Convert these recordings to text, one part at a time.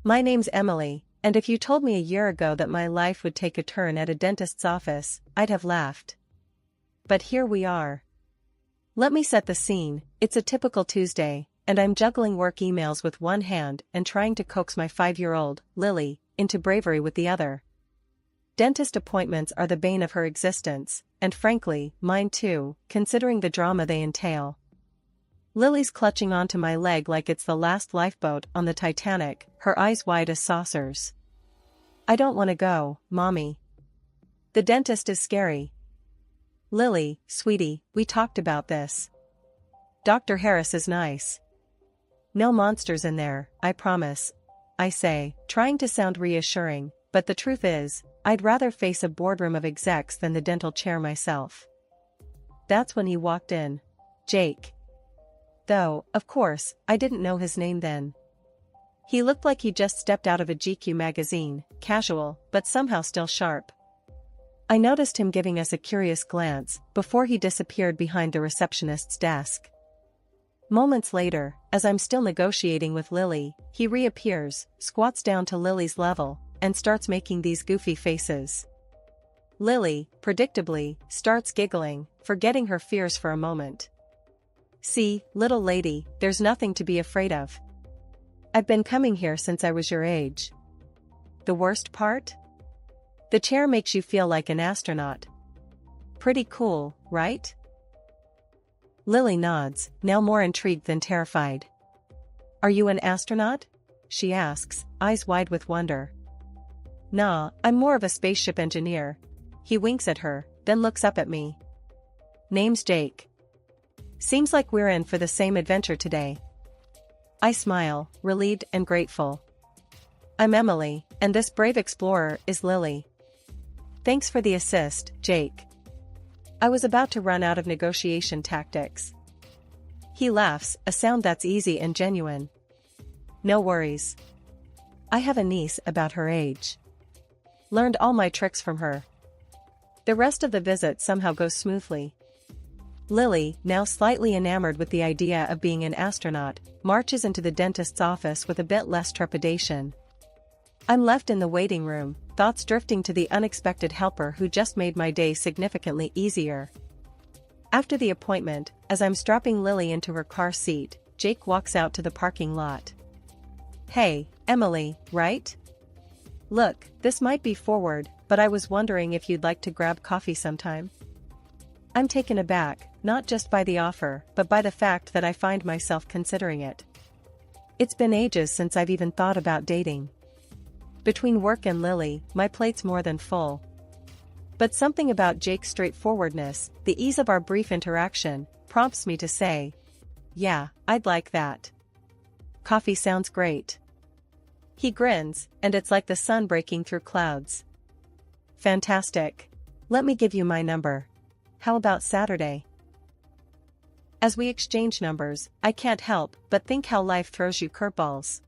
My name's Emily, and if you told me a year ago that my life would take a turn at a dentist's office, I'd have laughed. But here we are. Let me set the scene. It's a typical Tuesday, and I'm juggling work emails with one hand and trying to coax my 5-year-old, Lily, into bravery with the other. Dentist appointments are the bane of her existence, and frankly, mine too, considering the drama they entail. Lily's clutching onto my leg like it's the last lifeboat on the Titanic, her eyes wide as saucers. I don't want to go, Mommy. The dentist is scary. Lily, sweetie, we talked about this. Dr. Harris is nice. No monsters in there, I promise, I say, trying to sound reassuring, but the truth is, I'd rather face a boardroom of execs than the dental chair myself. That's when he walked in. Jake. Though, of course, I didn't know his name then. He looked like he just stepped out of a GQ magazine, casual, but somehow still sharp. I noticed him giving us a curious glance before he disappeared behind the receptionist's desk. Moments later, as I'm still negotiating with Lily, he reappears, squats down to Lily's level, and starts making these goofy faces. Lily, predictably, starts giggling, forgetting her fears for a moment. See, little lady, there's nothing to be afraid of. I've been coming here since I was your age. The worst part? The chair makes you feel like an astronaut. Pretty cool, right? Lily nods, now more intrigued than terrified. Are you an astronaut? She asks, eyes wide with wonder. Nah, I'm more of a spaceship engineer. He winks at her, then looks up at me. Name's Jake. Seems like we're in for the same adventure today. I smile, relieved and grateful. I'm Emily, and this brave explorer is Lily. Thanks for the assist, Jake. I was about to run out of negotiation tactics. He laughs, a sound that's easy and genuine. No worries. I have a niece about her age. Learned all my tricks from her. The rest of the visit somehow goes smoothly. Lily, now slightly enamored with the idea of being an astronaut, marches into the dentist's office with a bit less trepidation. I'm left in the waiting room, thoughts drifting to the unexpected helper who just made my day significantly easier. After the appointment, as I'm strapping Lily into her car seat, Jake walks out to the parking lot. Hey, Emily, right? Look, this might be forward, but I was wondering if you'd like to grab coffee sometime. I'm taken aback, not just by the offer, but by the fact that I find myself considering it. It's been ages since I've even thought about dating. Between work and Lily, my plate's more than full. But something about Jake's straightforwardness, the ease of our brief interaction, prompts me to say, yeah, I'd like that. Coffee sounds great. He grins, and it's like the sun breaking through clouds. Fantastic. Let me give you my number. How about Saturday? As we exchange numbers, I can't help but think how life throws you curveballs.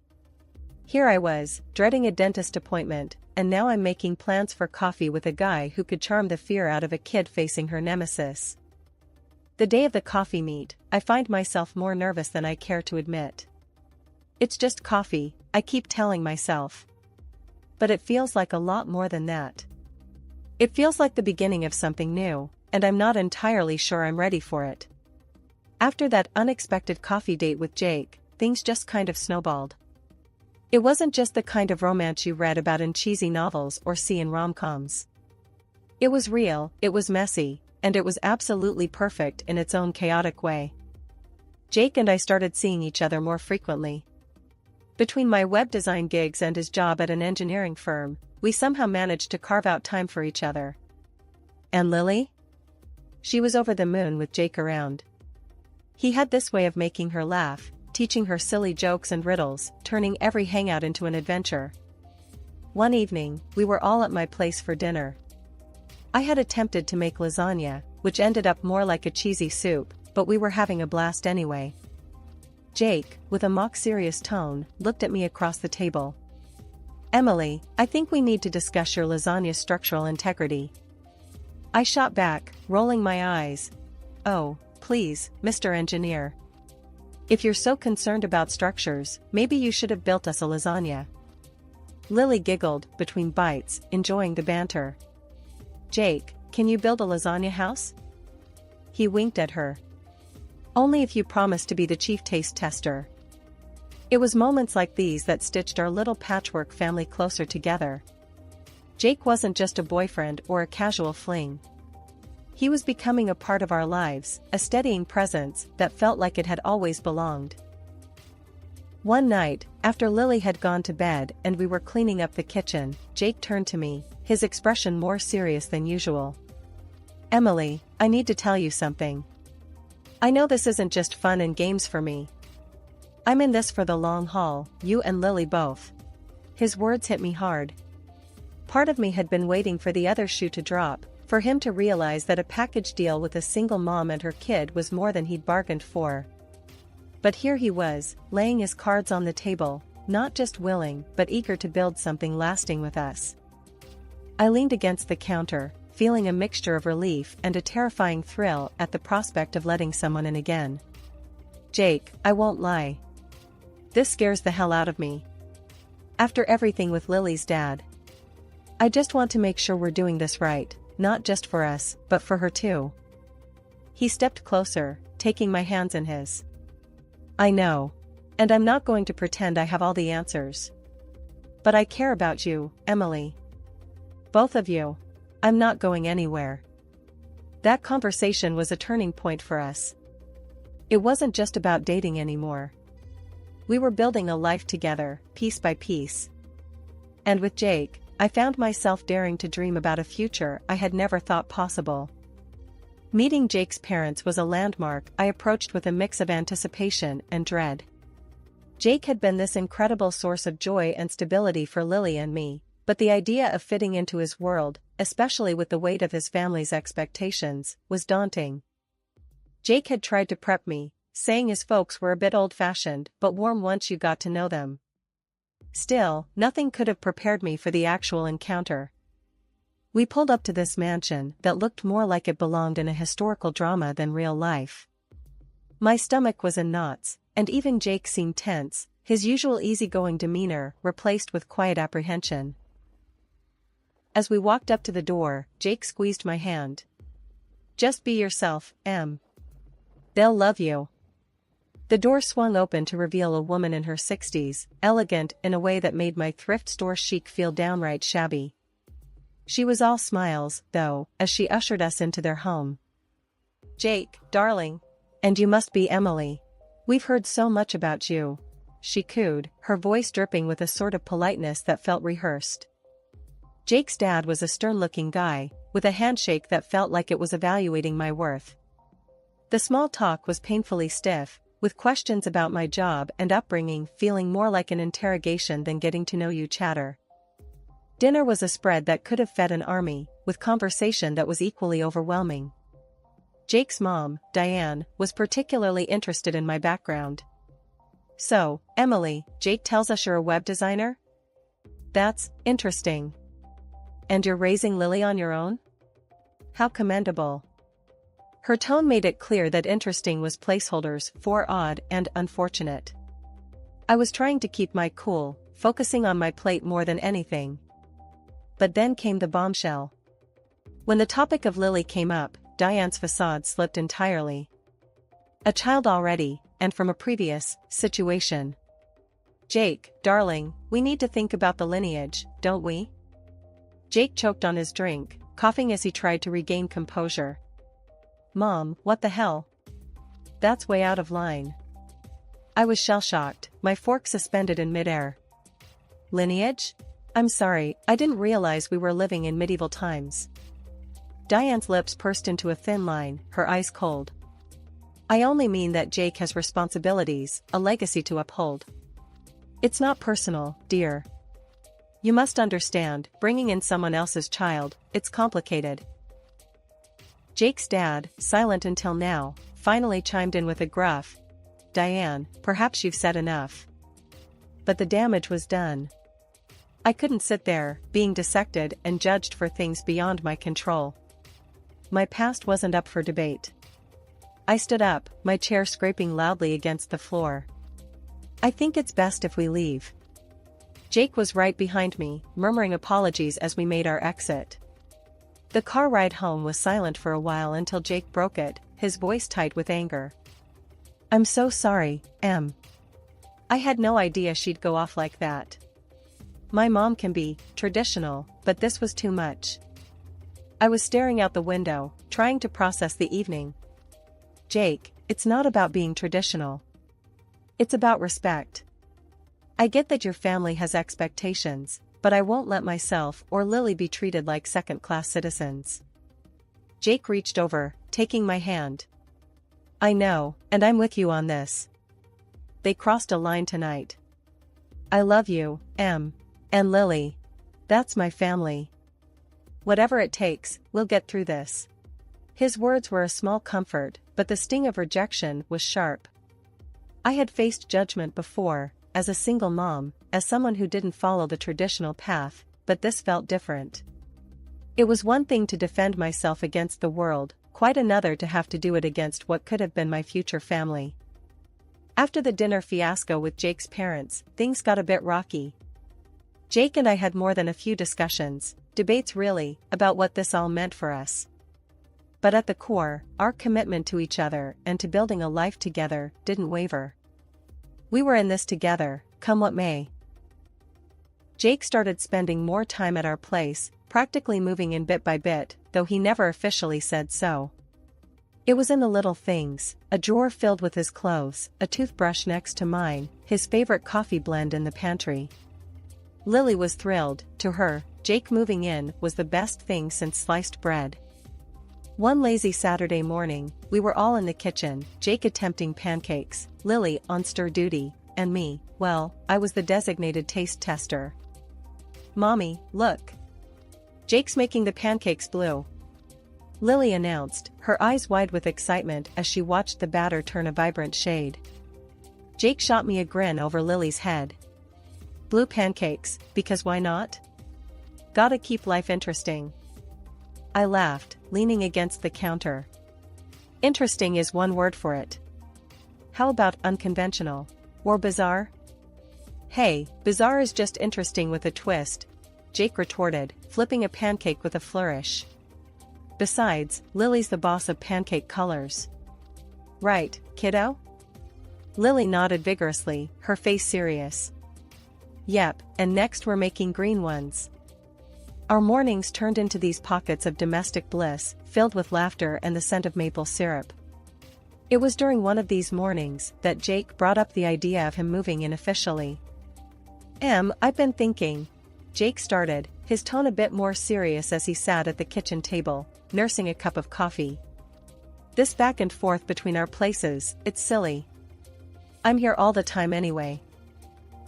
Here I was, dreading a dentist appointment, and now I'm making plans for coffee with a guy who could charm the fear out of a kid facing her nemesis. The day of the coffee meet, I find myself more nervous than I care to admit. It's just coffee, I keep telling myself. But it feels like a lot more than that. It feels like the beginning of something new, and I'm not entirely sure I'm ready for it. After that unexpected coffee date with Jake, things just kind of snowballed. It wasn't just the kind of romance you read about in cheesy novels or see in rom-coms. It was real, it was messy, and it was absolutely perfect in its own chaotic way. Jake and I started seeing each other more frequently. Between my web design gigs and his job at an engineering firm, we somehow managed to carve out time for each other. And Lily? She was over the moon with Jake around. He had this way of making her laugh, teaching her silly jokes and riddles, turning every hangout into an adventure. One evening, we were all at my place for dinner. I had attempted to make lasagna, which ended up more like a cheesy soup, but we were having a blast anyway. Jake, with a mock-serious tone, looked at me across the table. Emily, I think we need to discuss your lasagna's structural integrity. I shot back, rolling my eyes. Oh, please, Mr. Engineer. If you're so concerned about structures, maybe you should have built us a lasagna. Lily giggled between bites, enjoying the banter. Jake, can you build a lasagna house? He winked at her. Only if you promise to be the chief taste tester. It was moments like these that stitched our little patchwork family closer together. Jake wasn't just a boyfriend or a casual fling. He was becoming a part of our lives, a steadying presence that felt like it had always belonged. One night, after Lily had gone to bed and we were cleaning up the kitchen, Jake turned to me, his expression more serious than usual. Emily, I need to tell you something. I know this isn't just fun and games for me. I'm in this for the long haul, you and Lily both. His words hit me hard. Part of me had been waiting for the other shoe to drop, for him to realize that a package deal with a single mom and her kid was more than he'd bargained for. But here he was, laying his cards on the table, not just willing but eager to build something lasting with us. I leaned against the counter, feeling a mixture of relief and a terrifying thrill at the prospect of letting someone in again. Jake, I won't lie. This scares the hell out of me. After everything with Lily's dad. I just want to make sure we're doing this right, not just for us, but for her too. He stepped closer, taking my hands in his. I know. And I'm not going to pretend I have all the answers. But I care about you, Emily. Both of you. I'm not going anywhere. That conversation was a turning point for us. It wasn't just about dating anymore. We were building a life together, piece by piece. And with Jake, I found myself daring to dream about a future I had never thought possible. Meeting Jake's parents was a landmark I approached with a mix of anticipation and dread. Jake had been this incredible source of joy and stability for Lily and me, but the idea of fitting into his world, especially with the weight of his family's expectations, was daunting. Jake had tried to prep me, saying his folks were a bit old-fashioned but warm once you got to know them. Still, nothing could have prepared me for the actual encounter. We pulled up to this mansion that looked more like it belonged in a historical drama than real life. My stomach was in knots, and even Jake seemed tense, his usual easygoing demeanor replaced with quiet apprehension. As we walked up to the door, Jake squeezed my hand. Just be yourself, Em. They'll love you. The door swung open to reveal a woman in her 60s, elegant in a way that made my thrift store chic feel downright shabby. She was all smiles, though, as she ushered us into their home. Jake, darling. And you must be Emily. We've heard so much about you. She cooed, her voice dripping with a sort of politeness that felt rehearsed. Jake's dad was a stern-looking guy, with a handshake that felt like it was evaluating my worth. The small talk was painfully stiff, with questions about my job and upbringing feeling more like an interrogation than getting to know you chatter. Dinner was a spread that could have fed an army, with conversation that was equally overwhelming. Jake's mom, Diane, was particularly interested in my background. So, Emily, Jake tells us you're a web designer? That's interesting. And you're raising Lily on your own? How commendable. Her tone made it clear that interesting was placeholders for odd and unfortunate. I was trying to keep my cool, focusing on my plate more than anything. But then came the bombshell. When the topic of Lily came up, Diane's facade slipped entirely. A child already, and from a previous situation. Jake, darling, we need to think about the lineage, don't we? Jake choked on his drink, coughing as he tried to regain composure. Mom, what the hell? That's way out of line. I was shell-shocked, my fork suspended in midair. Lineage? I'm sorry, I didn't realize we were living in medieval times. Diane's lips pursed into a thin line, her eyes cold. I only mean that Jake has responsibilities, a legacy to uphold. It's not personal, dear. You must understand, bringing in someone else's child, it's complicated. Jake's dad, silent until now, finally chimed in with a gruff, Diane, perhaps you've said enough. But the damage was done. I couldn't sit there, being dissected and judged for things beyond my control. My past wasn't up for debate. I stood up, my chair scraping loudly against the floor. I think it's best if we leave. Jake was right behind me, murmuring apologies as we made our exit. The car ride home was silent for a while until Jake broke it, his voice tight with anger. "I'm so sorry, Em. I had no idea she'd go off like that. My mom can be traditional, but this was too much." I was staring out the window, trying to process the evening. "Jake, it's not about being traditional. It's about respect. I get that your family has expectations, but I won't let myself or Lily be treated like second-class citizens." Jake reached over, taking my hand. "I know, and I'm with you on this. They crossed a line tonight. I love you, Em. And Lily. That's my family. Whatever it takes, we'll get through this." His words were a small comfort, but the sting of rejection was sharp. I had faced judgment before, as a single mom, as someone who didn't follow the traditional path, but this felt different. It was one thing to defend myself against the world, quite another to have to do it against what could have been my future family. After the dinner fiasco with Jake's parents, things got a bit rocky. Jake and I had more than a few discussions, debates really, about what this all meant for us. But at the core, our commitment to each other and to building a life together didn't waver. We were in this together, come what may. Jake started spending more time at our place, practically moving in bit by bit, though he never officially said so. It was in the little things, a drawer filled with his clothes, a toothbrush next to mine, his favorite coffee blend in the pantry. Lily was thrilled. To her, Jake moving in was the best thing since sliced bread. One lazy Saturday morning, we were all in the kitchen, Jake attempting pancakes, Lily on stir duty, and me, well, I was the designated taste tester. "Mommy, look. Jake's making the pancakes blue," Lily announced, her eyes wide with excitement as she watched the batter turn a vibrant shade. Jake shot me a grin over Lily's head. "Blue pancakes, because why not? Gotta keep life interesting." I laughed, leaning against the counter. "Interesting is one word for it. How about unconventional? Or bizarre?" "Hey, bizarre is just interesting with a twist," Jake retorted, flipping a pancake with a flourish. "Besides, Lily's the boss of pancake colors." "Right, kiddo?" Lily nodded vigorously, her face serious. "Yep, and next we're making green ones." Our mornings turned into these pockets of domestic bliss, filled with laughter and the scent of maple syrup. It was during one of these mornings that Jake brought up the idea of him moving in officially. "Em, I've been thinking," Jake started, his tone a bit more serious as he sat at the kitchen table, nursing a cup of coffee. "This back and forth between our places, it's silly. I'm here all the time anyway.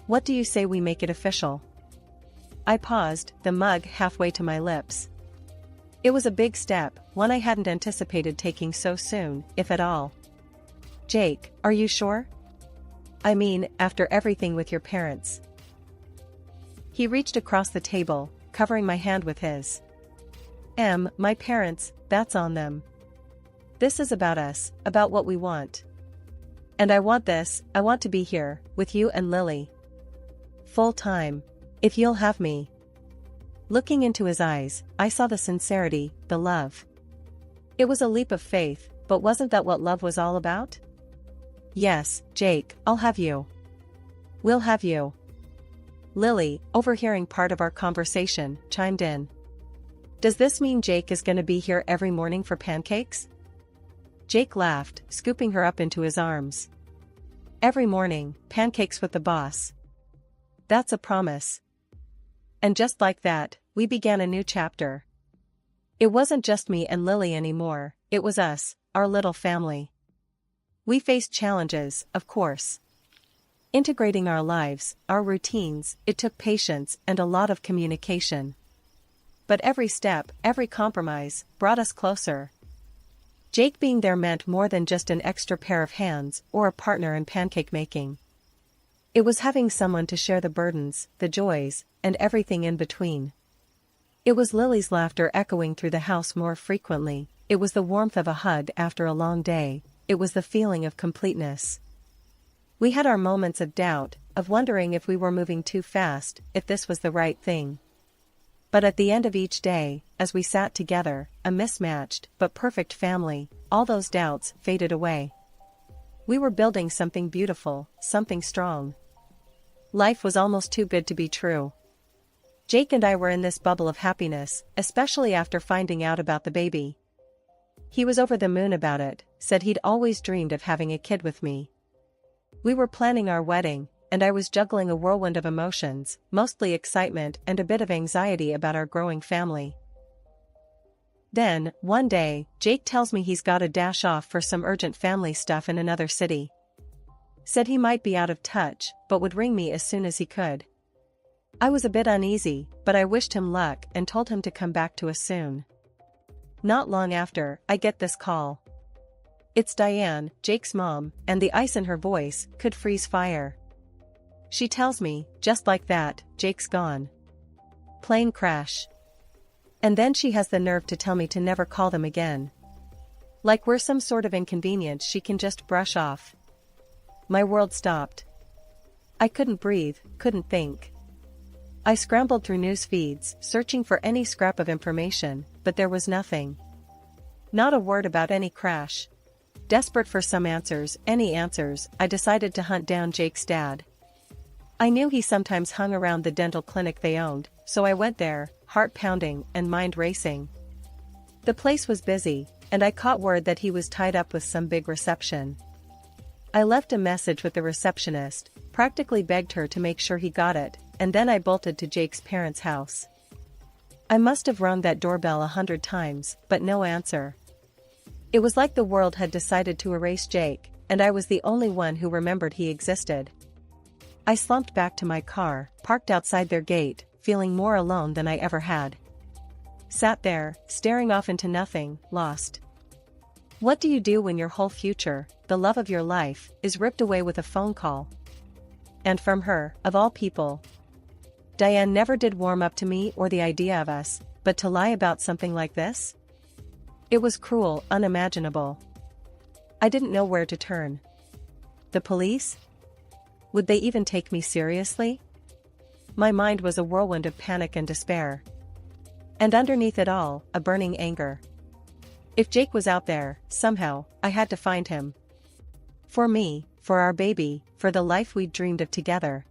What do you say we make it official?" I paused, the mug halfway to my lips. It was a big step, one I hadn't anticipated taking so soon, if at all. "Jake, are you sure? I mean, after everything with your parents." He reached across the table, covering my hand with his. "Em, my parents, that's on them. This is about us, about what we want. And I want this, I want to be here, with you and Lily. Full time. If you'll have me." Looking into his eyes, I saw the sincerity, the love. It was a leap of faith, but wasn't that what love was all about? "Yes, Jake, I'll have you. We'll have you." Lily, overhearing part of our conversation, chimed in. "Does this mean Jake is gonna be here every morning for pancakes?" Jake laughed, scooping her up into his arms. "Every morning, pancakes with the boss. That's a promise." And just like that, we began a new chapter. It wasn't just me and Lily anymore, it was us, our little family. We faced challenges, of course. Integrating our lives, our routines, it took patience and a lot of communication. But every step, every compromise, brought us closer. Jake being there meant more than just an extra pair of hands or a partner in pancake making. It was having someone to share the burdens, the joys, and everything in between. It was Lily's laughter echoing through the house more frequently, it was the warmth of a hug after a long day, it was the feeling of completeness. We had our moments of doubt, of wondering if we were moving too fast, if this was the right thing. But at the end of each day, as we sat together, a mismatched but perfect family, all those doubts faded away. We were building something beautiful, something strong. Life was almost too good to be true. Jake and I were in this bubble of happiness, especially after finding out about the baby. He was over the moon about it, said he'd always dreamed of having a kid with me. We were planning our wedding, and I was juggling a whirlwind of emotions, mostly excitement and a bit of anxiety about our growing family. Then, one day, Jake tells me he's got to dash off for some urgent family stuff in another city. Said he might be out of touch, but would ring me as soon as he could. I was a bit uneasy, but I wished him luck and told him to come back to us soon. Not long after, I get this call. It's Diane, Jake's mom, and the ice in her voice could freeze fire. She tells me, just like that, Jake's gone. Plane crash. And then she has the nerve to tell me to never call them again. Like we're some sort of inconvenience she can just brush off. My world stopped. I couldn't breathe, couldn't think. I scrambled through news feeds, searching for any scrap of information, but there was nothing. Not a word about any crash. Desperate for some answers, any answers, I decided to hunt down Jake's dad. I knew he sometimes hung around the dental clinic they owned, so I went there, heart pounding and mind racing. The place was busy, and I caught word that he was tied up with some big reception. I left a message with the receptionist, practically begged her to make sure he got it, and then I bolted to Jake's parents' house. I must have rung that doorbell 100 times, but no answer. It was like the world had decided to erase Jake, and I was the only one who remembered he existed. I slumped back to my car, parked outside their gate, feeling more alone than I ever had. Sat there, staring off into nothing, lost. What do you do when your whole future, the love of your life, is ripped away with a phone call? And from her, of all people. Diane never did warm up to me or the idea of us, but to lie about something like this? It was cruel, unimaginable. I didn't know where to turn. The police? Would they even take me seriously? My mind was a whirlwind of panic and despair. And underneath it all, a burning anger. If Jake was out there, somehow, I had to find him. For me, for our baby, for the life we'd dreamed of together.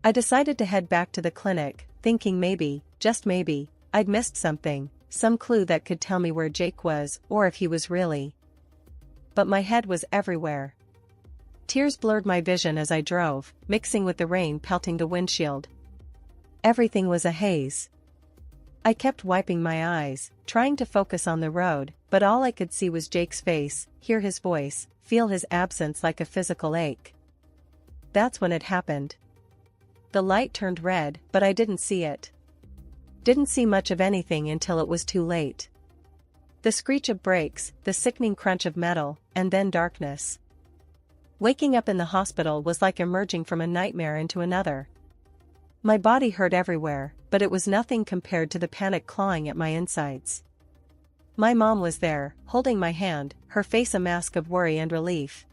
I decided to head back to the clinic, thinking maybe, just maybe, I'd missed something, some clue that could tell me where Jake was or if he was really. But my head was everywhere. Tears blurred my vision as I drove, mixing with the rain pelting the windshield. Everything was a haze. I kept wiping my eyes, trying to focus on the road, but all I could see was Jake's face, hear his voice, feel his absence like a physical ache. That's when it happened. The light turned red, but I didn't see it. Didn't see much of anything until it was too late. The screech of brakes, the sickening crunch of metal, and then darkness. Waking up in the hospital was like emerging from a nightmare into another. My body hurt everywhere, but it was nothing compared to the panic clawing at my insides. My mom was there, holding my hand, her face a mask of worry and relief.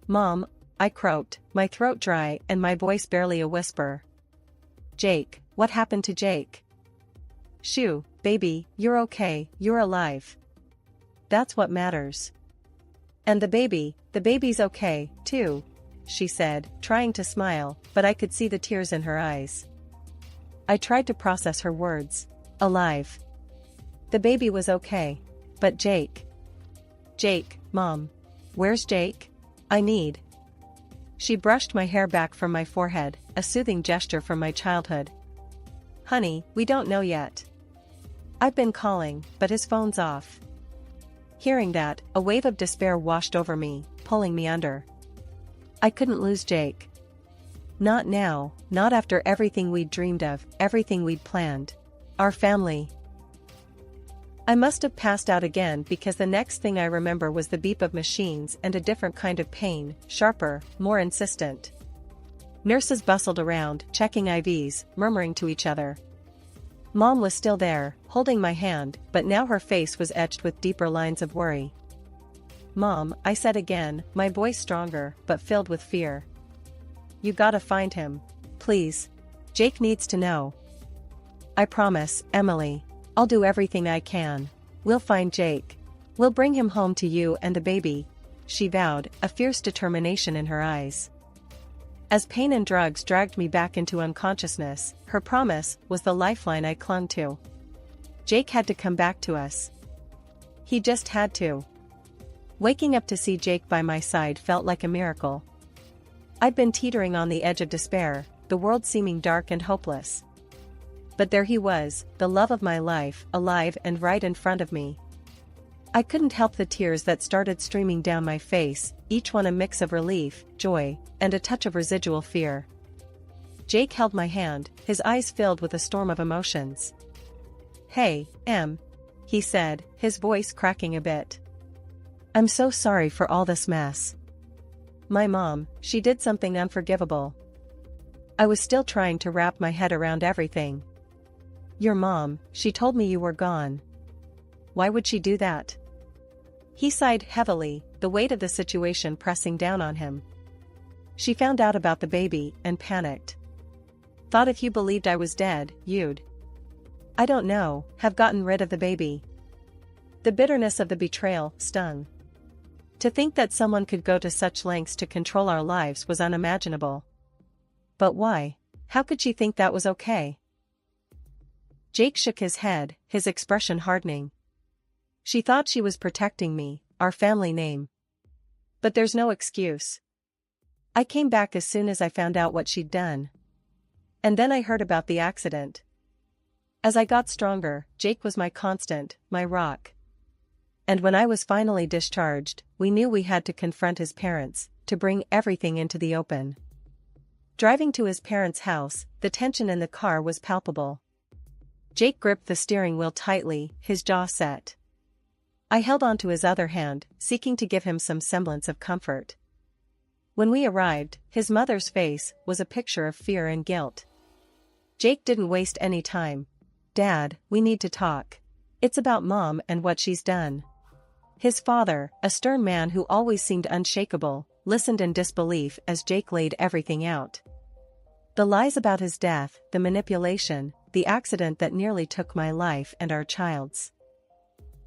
"Mom," I croaked, my throat dry and my voice barely a whisper. "Jake, what happened to Jake?" "Shoo, baby, you're okay, you're alive. That's what matters. And the baby's okay, too," she said, trying to smile, but I could see the tears in her eyes. I tried to process her words. Alive. The baby was okay. But Jake. Jake, Mom. Where's Jake? I need. She brushed my hair back from my forehead, a soothing gesture from my childhood. "Honey, we don't know yet. I've been calling, but his phone's off." Hearing that, a wave of despair washed over me, pulling me under. I couldn't lose Jake. Not now, not after everything we'd dreamed of, everything we'd planned. Our family. I must have passed out again because the next thing I remember was the beep of machines and a different kind of pain, sharper, more insistent. Nurses bustled around, checking IVs, murmuring to each other. Mom was still there, holding my hand, but now her face was etched with deeper lines of worry. "Mom," I said again, my voice stronger, but filled with fear. You gotta find him. Please. Jake needs to know. I promise, Emily. I'll do everything I can. We'll find Jake. We'll bring him home to you and the baby, she vowed, a fierce determination in her eyes. As pain and drugs dragged me back into unconsciousness, her promise was the lifeline I clung to. Jake had to come back to us. He just had to. Waking up to see Jake by my side felt like a miracle. I'd been teetering on the edge of despair, the world seeming dark and hopeless. But there he was, the love of my life, alive and right in front of me. I couldn't help the tears that started streaming down my face, each one a mix of relief, joy, and a touch of residual fear. Jake held my hand, his eyes filled with a storm of emotions. "Hey, Em," he said, his voice cracking a bit. "I'm so sorry for all this mess. My mom, she did something unforgivable." I was still trying to wrap my head around everything. "Your mom, she told me you were gone. Why would she do that?" He sighed heavily, the weight of the situation pressing down on him. "She found out about the baby and panicked. Thought if you believed I was dead, you'd, I don't know, have gotten rid of the baby." The bitterness of the betrayal stung. To think that someone could go to such lengths to control our lives was unimaginable. But why? How could she think that was okay? Jake shook his head, his expression hardening. "She thought she was protecting me, our family name. But there's no excuse. I came back as soon as I found out what she'd done. And then I heard about the accident. As I got stronger, Jake was my constant, my rock. And when I was finally discharged, we knew we had to confront his parents, to bring everything into the open." Driving to his parents' house, the tension in the car was palpable. Jake gripped the steering wheel tightly, his jaw set. I held onto his other hand, seeking to give him some semblance of comfort. When we arrived, his mother's face was a picture of fear and guilt. Jake didn't waste any time. "Dad, we need to talk. It's about Mom and what she's done." His father, a stern man who always seemed unshakable, listened in disbelief as Jake laid everything out. The lies about his death, the manipulation, the accident that nearly took my life and our child's.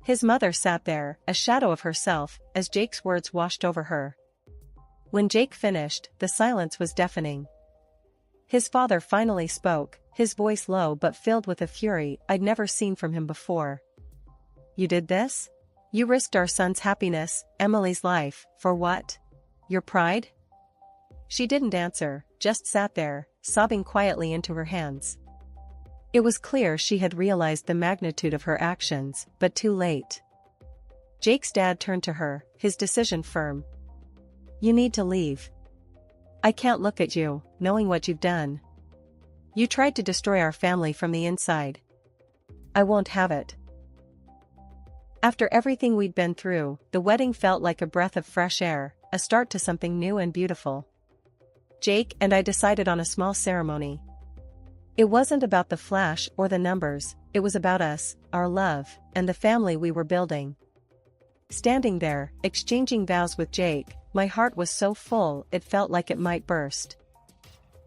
His mother sat there, a shadow of herself, as Jake's words washed over her. When Jake finished, the silence was deafening. His father finally spoke, his voice low but filled with a fury I'd never seen from him before. "You did this? You risked our son's happiness, Emily's life, for what? Your pride?" She didn't answer, just sat there, sobbing quietly into her hands. It was clear she had realized the magnitude of her actions, but too late. Jake's dad turned to her, his decision firm. "You need to leave. I can't look at you, knowing what you've done. You tried to destroy our family from the inside. I won't have it." After everything we'd been through, the wedding felt like a breath of fresh air, a start to something new and beautiful. Jake and I decided on a small ceremony. It wasn't about the flash or the numbers, it was about us, our love, and the family we were building. Standing there, exchanging vows with Jake, my heart was so full it felt like it might burst.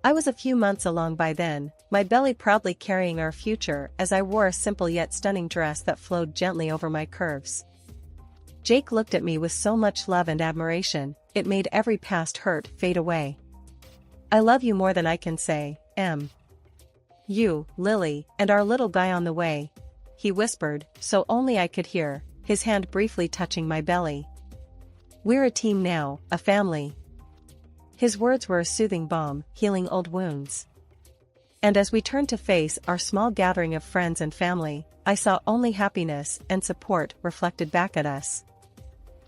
I was a few months along by then, my belly proudly carrying our future as I wore a simple yet stunning dress that flowed gently over my curves. Jake looked at me with so much love and admiration, it made every past hurt fade away. "I love you more than I can say, Em. You, Lily, and our little guy on the way," he whispered, so only I could hear, his hand briefly touching my belly. "We're a team now, a family." His words were a soothing balm, healing old wounds. And as we turned to face our small gathering of friends and family, I saw only happiness and support reflected back at us.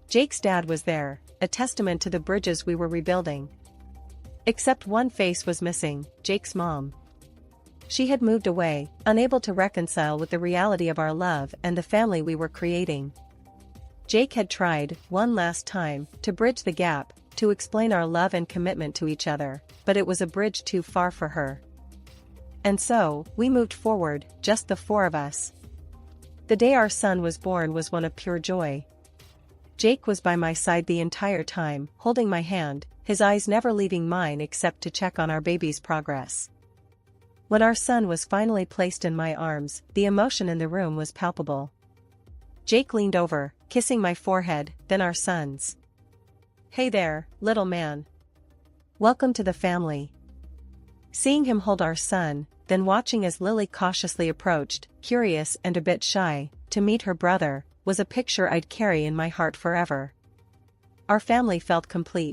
Jake's dad was there, a testament to the bridges we were rebuilding. Except one face was missing, Jake's mom. She had moved away, unable to reconcile with the reality of our love and the family we were creating. Jake had tried, one last time, to bridge the gap, to explain our love and commitment to each other, but it was a bridge too far for her. And so, we moved forward, just the four of us. The day our son was born was one of pure joy. Jake was by my side the entire time, holding my hand, his eyes never leaving mine except to check on our baby's progress. When our son was finally placed in my arms, the emotion in the room was palpable. Jake leaned over, kissing my forehead, then our son's. "Hey there, little man. Welcome to the family." Seeing him hold our son, then watching as Lily cautiously approached, curious and a bit shy, to meet her brother, was a picture I'd carry in my heart forever. Our family felt complete.